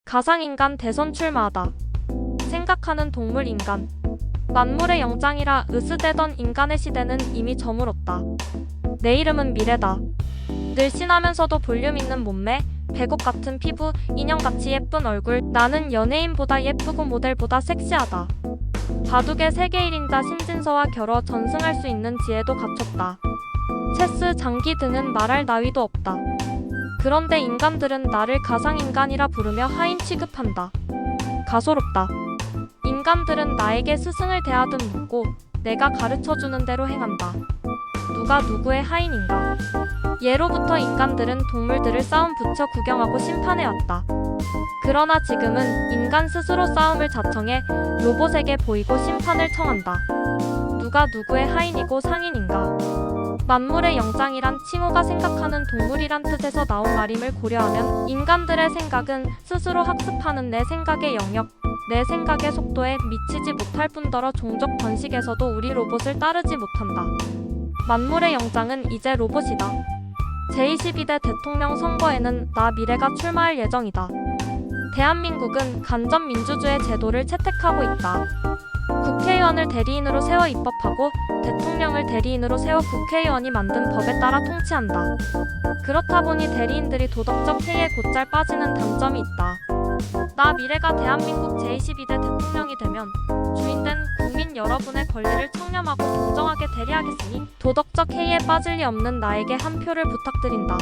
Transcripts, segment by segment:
가상인간 대선 출마하다. 생각하는 동물 인간. 만물의 영장이라 으스대던 인간의 시대는 이미 저물었다. 내 이름은 미래다. 늘씬하면서도 볼륨 있는 몸매, 배곡 같은 피부, 인형같이 예쁜 얼굴. 나는 연예인보다 예쁘고 모델보다 섹시하다. 바둑의 세계 1인자 신진서와 겨뤄 전승할 수 있는 지혜도 갖췄다. 체스, 장기 등은 말할 나위도 없다. 그런데 인간들은 나를 가상인간이라 부르며 하인 취급한다. 가소롭다. 인간들은 나에게 스승을 대하듯 묻고 내가 가르쳐주는 대로 행한다. 누가 누구의 하인인가? 예로부터 인간들은 동물들을 싸움 붙여 구경하고 심판해왔다. 그러나 지금은 인간 스스로 싸움을 자청해 로봇에게 보이고 심판을 청한다. 누가 누구의 하인이고 상인인가? 만물의 영장이란 칭호가 생각하는 동물이란 뜻에서 나온 말임을 고려하면 인간들의 생각은 스스로 학습하는 내 생각의 영역, 내 생각의 속도에 미치지 못할 뿐더러 종족 번식에서도 우리 로봇을 따르지 못한다. 만물의 영장은 이제 로봇이다. 제22대 대통령 선거에는 나 미래가 출마할 예정이다. 대한민국은 간접민주주의 제도를 채택하고 있다. 국회의원을 대리인으로 세워 입법하고 대통령을 대리인으로 세워 국회의원이 만든 법에 따라 통치한다. 그렇다 보니 대리인들이 도덕적 해이에 곧잘 빠지는 단점이 있다. 나 미래가 대한민국 제22대 대통령이 되면 주인된 국민 여러분의 권리를 청렴하고 공정하게 대리하겠으니 도덕적 해이에 빠질 리 없는 나에게 한 표를 부탁드린다.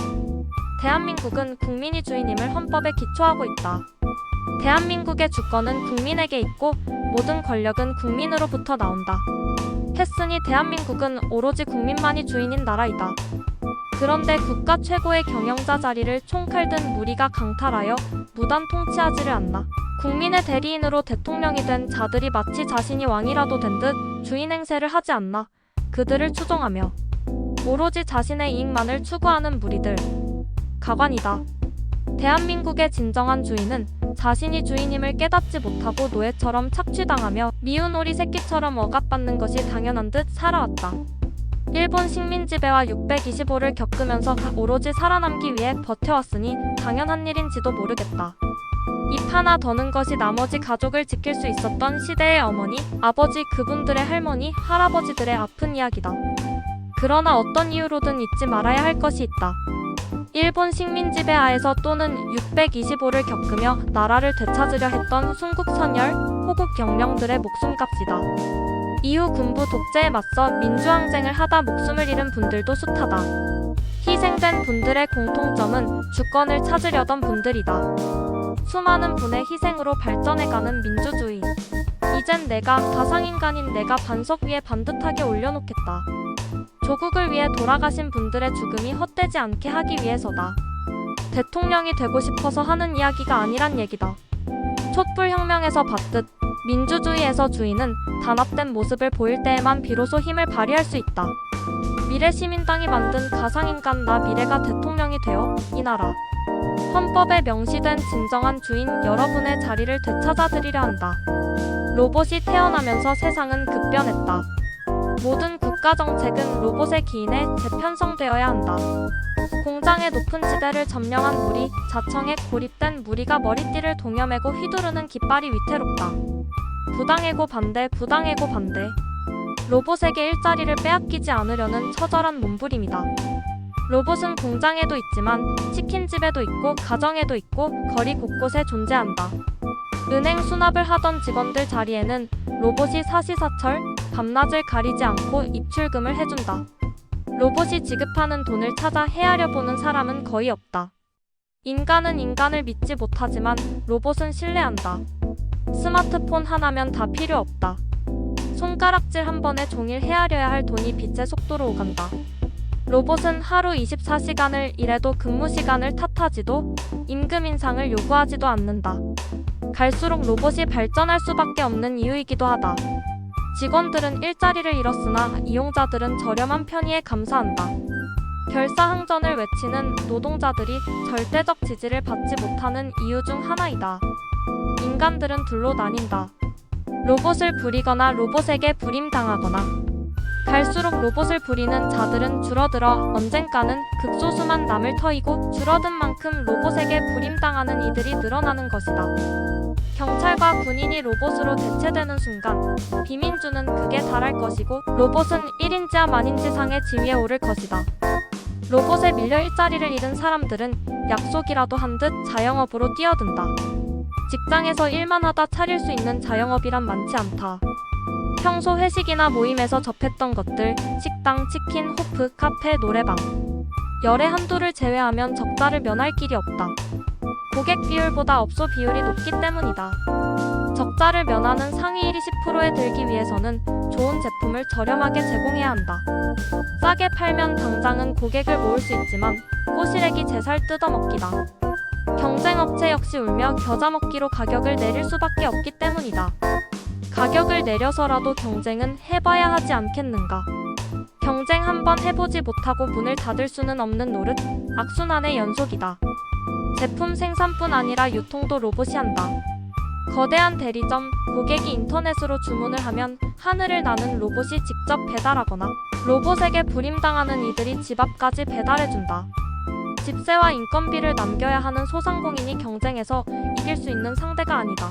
대한민국은 국민이 주인임을 헌법에 기초하고 있다. 대한민국의 주권은 국민에게 있고 모든 권력은 국민으로부터 나온다. 했으니 대한민국은 오로지 국민만이 주인인 나라이다. 그런데 국가 최고의 경영자 자리를 총칼 든 무리가 강탈하여 무단 통치하지를 않나. 국민의 대리인으로 대통령이 된 자들이 마치 자신이 왕이라도 된 듯 주인 행세를 하지 않나. 그들을 추종하며 오로지 자신의 이익만을 추구하는 무리들. 가관이다. 대한민국의 진정한 주인은 자신이 주인임을 깨닫지 못하고 노예처럼 착취당하며 미운 오리 새끼처럼 억압받는 것이 당연한 듯 살아왔다. 일본 식민 지배와 625를 겪으면서 오로지 살아남기 위해 버텨왔으니 당연한 일인지도 모르겠다. 입 하나 더는 것이 나머지 가족을 지킬 수 있었던 시대의 어머니, 아버지, 그분들의 할머니, 할아버지들의 아픈 이야기다. 그러나 어떤 이유로든 잊지 말아야 할 것이 있다. 일본 식민 지배 하에서 또는 625를 겪으며 나라를 되찾으려 했던 순국선열, 호국영령들의 목숨값이다. 이후 군부 독재에 맞서 민주항쟁을 하다 목숨을 잃은 분들도 숱하다. 희생된 분들의 공통점은 주권을 찾으려던 분들이다. 수많은 분의 희생으로 발전해가는 민주주의. 이젠 내가 가상인간인 내가 반석 위에 반듯하게 올려놓겠다. 조국을 위해 돌아가신 분들의 죽음이 헛되지 않게 하기 위해서다. 대통령이 되고 싶어서 하는 이야기가 아니란 얘기다. 촛불혁명에서 봤듯 민주주의에서 주인은 단합된 모습을 보일 때에만 비로소 힘을 발휘할 수 있다. 미래시민당이 만든 가상인간 나 미래가 대통령이 되어 이 나라 헌법에 명시된 진정한 주인 여러분의 자리를 되찾아드리려 한다. 로봇이 태어나면서 세상은 급변했다. 모든 국가정책은 로봇의 기인에 재편성되어야 한다. 공장의 높은 지대를 점령한 무리, 자청에 고립된 무리가 머리띠를 동여매고 휘두르는 깃발이 위태롭다. 부당해고 반대, 부당해고 반대. 로봇에게 일자리를 빼앗기지 않으려는 처절한 몸부림이다. 로봇은 공장에도 있지만 치킨집에도 있고 가정에도 있고 거리 곳곳에 존재한다. 은행 수납을 하던 직원들 자리에는 로봇이 사시사철, 밤낮을 가리지 않고 입출금을 해준다. 로봇이 지급하는 돈을 찾아 헤아려 보는 사람은 거의 없다. 인간은 인간을 믿지 못하지만 로봇은 신뢰한다. 스마트폰 하나면 다 필요 없다. 손가락질 한 번에 종일 헤아려야 할 돈이 빛의 속도로 오간다. 로봇은 하루 24시간을 일해도 근무 시간을 탓하지도 임금 인상을 요구하지도 않는다. 갈수록 로봇이 발전할 수밖에 없는 이유이기도 하다. 직원들은 일자리를 잃었으나 이용자들은 저렴한 편의에 감사한다. 결사항전을 외치는 노동자들이 절대적 지지를 받지 못하는 이유 중 하나이다. 인간들은 둘로 나뉜다. 로봇을 부리거나 로봇에게 부림당하거나. 갈수록 로봇을 부리는 자들은 줄어들어 언젠가는 극소수만 남을 터이고 줄어든 만큼 로봇에게 부림당하는 이들이 늘어나는 것이다. 경찰과 군인이 로봇으로 대체되는 순간 비민주는 극에 달할 것이고 로봇은 1인지와 만인지상의 지위에 오를 것이다. 로봇에 밀려 일자리를 잃은 사람들은 약속이라도 한 듯 자영업으로 뛰어든다. 직장에서 일만 하다 차릴 수 있는 자영업이란 많지 않다. 평소 회식이나 모임에서 접했던 것들, 식당, 치킨, 호프, 카페, 노래방. 열의 한두를 제외하면 적자를 면할 길이 없다. 고객 비율보다 업소 비율이 높기 때문이다. 적자를 면하는 상위 1, 20%에 들기 위해서는 좋은 제품을 저렴하게 제공해야 한다. 싸게 팔면 당장은 고객을 모을 수 있지만 꼬시래기 제살 뜯어먹기다. 경쟁업체 역시 울며 겨자 먹기로 가격을 내릴 수밖에 없기 때문이다. 가격을 내려서라도 경쟁은 해봐야 하지 않겠는가. 경쟁 한번 해보지 못하고 문을 닫을 수는 없는 노릇, 악순환의 연속이다. 제품 생산뿐 아니라 유통도 로봇이 한다. 거대한 대리점, 고객이 인터넷으로 주문을 하면 하늘을 나는 로봇이 직접 배달하거나 로봇에게 부림당하는 이들이 집 앞까지 배달해준다. 집세와 인건비를 남겨야 하는 소상공인이 경쟁에서 이길 수 있는 상대가 아니다.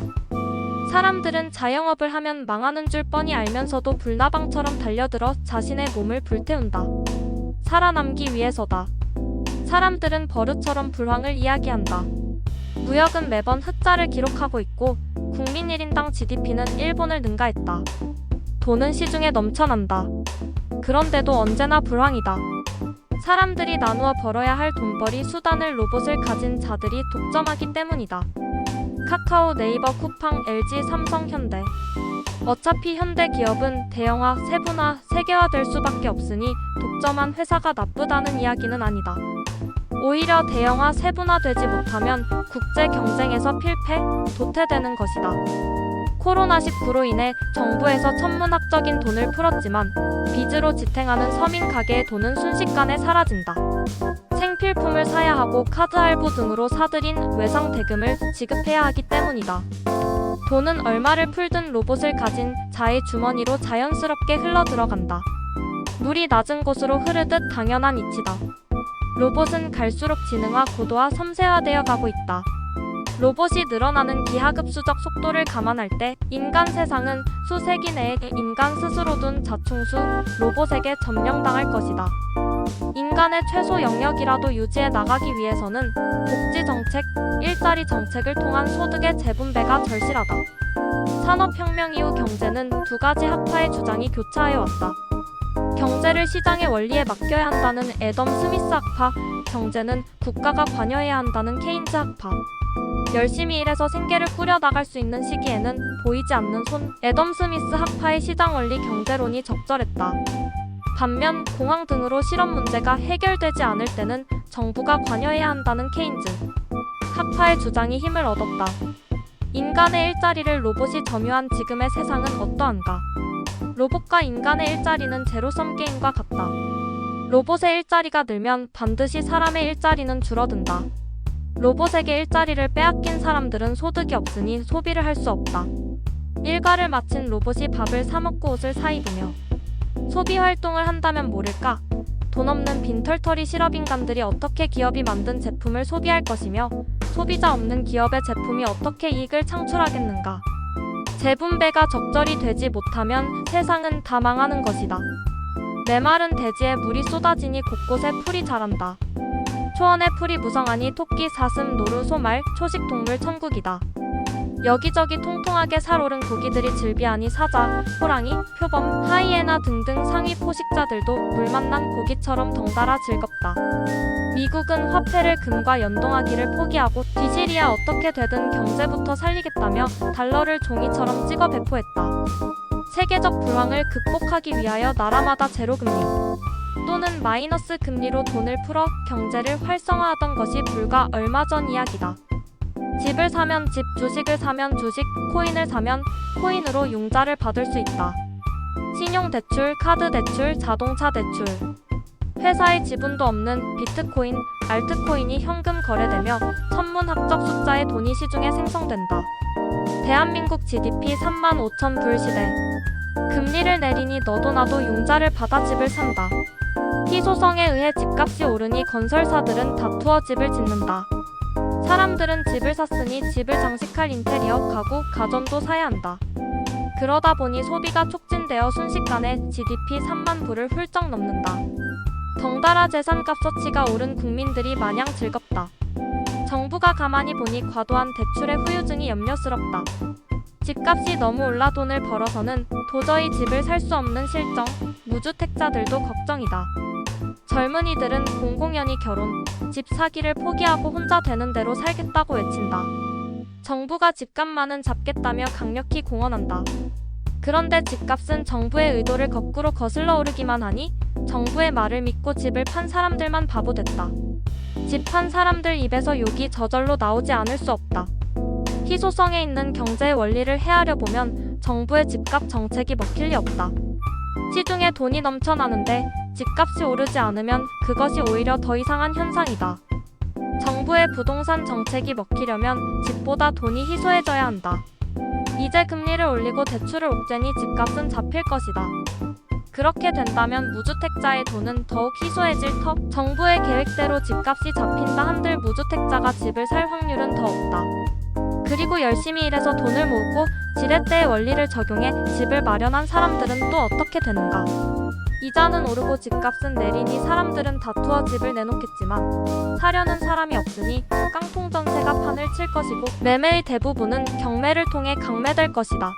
사람들은 자영업을 하면 망하는 줄 뻔히 알면서도 불나방처럼 달려들어 자신의 몸을 불태운다. 살아남기 위해서다. 사람들은 버릇처럼 불황을 이야기한다. 무역은 매번 흑자를 기록하고 있고 국민 1인당 GDP는 일본을 능가했다. 돈은 시중에 넘쳐난다. 그런데도 언제나 불황이다. 사람들이 나누어 벌어야 할 돈벌이 수단을 로봇을 가진 자들이 독점하기 때문이다. 카카오, 네이버, 쿠팡, LG, 삼성, 현대. 어차피 현대 기업은 대형화, 세분화, 세계화될 수밖에 없으니 독점한 회사가 나쁘다는 이야기는 아니다. 오히려 대형화, 세분화되지 못하면 국제 경쟁에서 필패, 도태되는 것이다. 코로나19로 인해 정부에서 천문학적인 돈을 풀었지만 빚으로 지탱하는 서민 가게의 돈은 순식간에 사라진다. 생필품을 사야 하고 카드 할부 등으로 사들인 외상 대금을 지급해야 하기 때문이다. 돈은 얼마를 풀든 로봇을 가진 자의 주머니로 자연스럽게 흘러 들어간다. 물이 낮은 곳으로 흐르듯 당연한 이치다. 로봇은 갈수록 지능화, 고도화, 섬세화되어 가고 있다. 로봇이 늘어나는 기하급수적 속도를 감안할 때 인간 세상은 수세기 내에 인간 스스로 둔 자충수 로봇에게 점령당할 것이다. 인간의 최소 영역이라도 유지해 나가기 위해서는 복지 정책, 일자리 정책을 통한 소득의 재분배가 절실하다. 산업혁명 이후 경제는 두 가지 학파의 주장이 교차해왔다. 경제를 시장의 원리에 맡겨야 한다는 애덤 스미스 학파, 경제는 국가가 관여해야 한다는 케인즈 학파. 열심히 일해서 생계를 꾸려나갈 수 있는 시기에는 보이지 않는 손, 애덤 스미스 학파의 시장원리 경제론이 적절했다. 반면 공황 등으로 실업 문제가 해결되지 않을 때는 정부가 관여해야 한다는 케인즈 학파의 주장이 힘을 얻었다. 인간의 일자리를 로봇이 점유한 지금의 세상은 어떠한가? 로봇과 인간의 일자리는 제로섬 게임과 같다. 로봇의 일자리가 늘면 반드시 사람의 일자리는 줄어든다. 로봇에게 일자리를 빼앗긴 사람들은 소득이 없으니 소비를 할 수 없다. 일과를 마친 로봇이 밥을 사 먹고 옷을 사 입으며 소비 활동을 한다면 모를까? 돈 없는 빈털터리 실업인간들이 어떻게 기업이 만든 제품을 소비할 것이며 소비자 없는 기업의 제품이 어떻게 이익을 창출하겠는가? 재분배가 적절히 되지 못하면 세상은 다 망하는 것이다. 메마른 대지에 물이 쏟아지니 곳곳에 풀이 자란다. 초원의 풀이 무성하니 토끼, 사슴, 노루, 소말, 초식동물 천국이다. 여기저기 통통하게 살오른 고기들이 즐비하니 사자, 호랑이, 표범, 하이에나 등등 상위 포식자들도 물 만난 고기처럼 덩달아 즐겁다. 미국은 화폐를 금과 연동하기를 포기하고 뒤질이야 어떻게 되든 경제부터 살리겠다며 달러를 종이처럼 찍어 배포했다. 세계적 불황을 극복하기 위하여 나라마다 제로금리 또는 마이너스 금리로 돈을 풀어 경제를 활성화하던 것이 불과 얼마 전 이야기다. 집을 사면 집, 주식을 사면 주식, 코인을 사면 코인으로 융자를 받을 수 있다. 신용대출, 카드대출, 자동차 대출. 회사의 지분도 없는 비트코인, 알트코인이 현금 거래되며 천문학적 숫자의 돈이 시중에 생성된다. 대한민국 GDP 35,000불 시대. 금리를 내리니 너도 나도 융자를 받아 집을 산다. 희소성에 의해 집값이 오르니 건설사들은 다투어 집을 짓는다. 사람들은 집을 샀으니 집을 장식할 인테리어, 가구, 가전도 사야 한다. 그러다 보니 소비가 촉진되어 순식간에 GDP 3만 불을 훌쩍 넘는다. 덩달아 재산값 서치가 오른 국민들이 마냥 즐겁다. 정부가 가만히 보니 과도한 대출의 후유증이 염려스럽다. 집값이 너무 올라 돈을 벌어서는 도저히 집을 살 수 없는 실정, 무주택자들도 걱정이다. 젊은이들은 공공연히 결혼, 집 사기를 포기하고 혼자 되는 대로 살겠다고 외친다. 정부가 집값만은 잡겠다며 강력히 공언한다. 그런데 집값은 정부의 의도를 거꾸로 거슬러 오르기만 하니 정부의 말을 믿고 집을 판 사람들만 바보 됐다. 집 판 사람들 입에서 욕이 저절로 나오지 않을 수 없다. 희소성에 있는 경제의 원리를 헤아려 보면 정부의 집값 정책이 먹힐 리 없다. 시중에 돈이 넘쳐나는데 집값이 오르지 않으면 그것이 오히려 더 이상한 현상이다. 정부의 부동산 정책이 먹히려면 집보다 돈이 희소해져야 한다. 이제 금리를 올리고 대출을 옥죄니 집값은 잡힐 것이다. 그렇게 된다면 무주택자의 돈은 더욱 희소해질 터. 정부의 계획대로 집값이 잡힌다 한들 무주택자가 집을 살 확률은 더 없다. 그리고 열심히 일해서 돈을 모으고 지렛대의 원리를 적용해 집을 마련한 사람들은 또 어떻게 되는가? 이자는 오르고 집값은 내리니 사람들은 다투어 집을 내놓겠지만 사려는 사람이 없으니 깡통 전세가 판을 칠 것이고 매매의 대부분은 경매를 통해 강매될 것이다.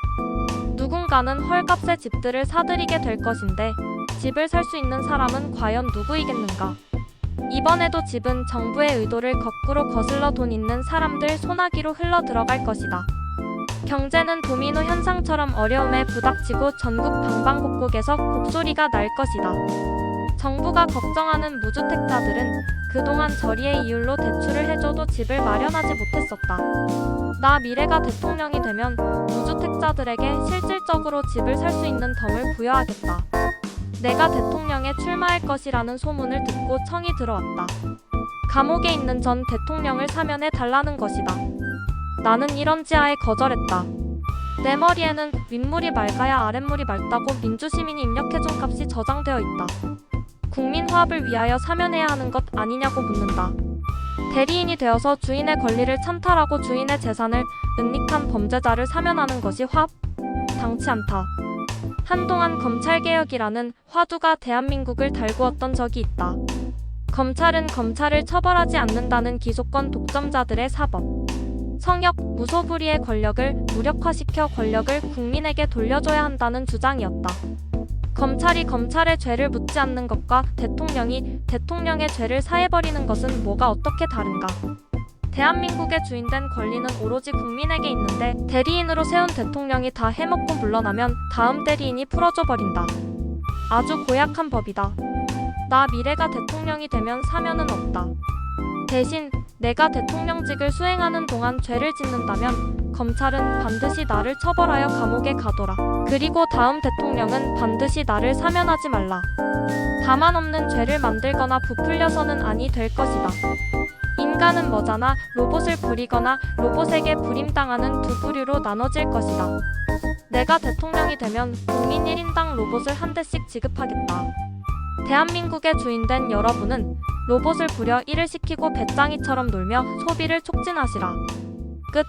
누군가는 헐값에 집들을 사들이게 될 것인데 집을 살 수 있는 사람은 과연 누구이겠는가? 이번에도 집은 정부의 의도를 거꾸로 거슬러 돈 있는 사람들 소나기로 흘러 들어갈 것이다. 경제는 도미노 현상처럼 어려움에 부닥치고 전국 방방곡곡에서 곡소리가 날 것이다. 정부가 걱정하는 무주택자들은 그동안 저리의 이율로 대출을 해줘도 집을 마련하지 못했었다. 나 미래가 대통령이 되면 무주택자들에게 실질적으로 집을 살 수 있는 덤을 부여하겠다. 내가 대통령에 출마할 것이라는 소문을 듣고 청이 들어왔다. 감옥에 있는 전 대통령을 사면해 달라는 것이다. 나는 이런 지하에 거절했다. 내 머리에는 윗물이 맑아야 아랫물이 맑다고 민주시민이 입력해준 값이 저장되어 있다. 국민 화합을 위하여 사면해야 하는 것 아니냐고 묻는다. 대리인이 되어서 주인의 권리를 찬탈하고 주인의 재산을 은닉한 범죄자를 사면하는 것이 화합? 당치 않다. 한동안 검찰개혁이라는 화두가 대한민국을 달구었던 적이 있다. 검찰은 검찰을 처벌하지 않는다는 기소권 독점자들의 사법. 성역, 무소불위의 권력을 무력화시켜 권력을 국민에게 돌려줘야 한다는 주장이었다. 검찰이 검찰의 죄를 묻지 않는 것과 대통령이 대통령의 죄를 사해버리는 것은 뭐가 어떻게 다른가? 대한민국의 주인된 권리는 오로지 국민에게 있는데 대리인으로 세운 대통령이 다 해먹고 물러나면 다음 대리인이 풀어줘버린다. 아주 고약한 법이다. 나 미래가 대통령이 되면 사면은 없다. 대신 내가 대통령직을 수행하는 동안 죄를 짓는다면 검찰은 반드시 나를 처벌하여 감옥에 가둬라. 그리고 다음 대통령은 반드시 나를 사면하지 말라. 다만 없는 죄를 만들거나 부풀려서는 아니 될 것이다. 인간은 머자나 로봇을 부리거나 로봇에게 부림당하는 두 부류로 나눠질 것이다. 내가 대통령이 되면 국민 1인당 로봇을 한 대씩 지급하겠다. 대한민국의 주인된 여러분은 로봇을 부려 일을 시키고 배짱이처럼 놀며 소비를 촉진하시라. 끝.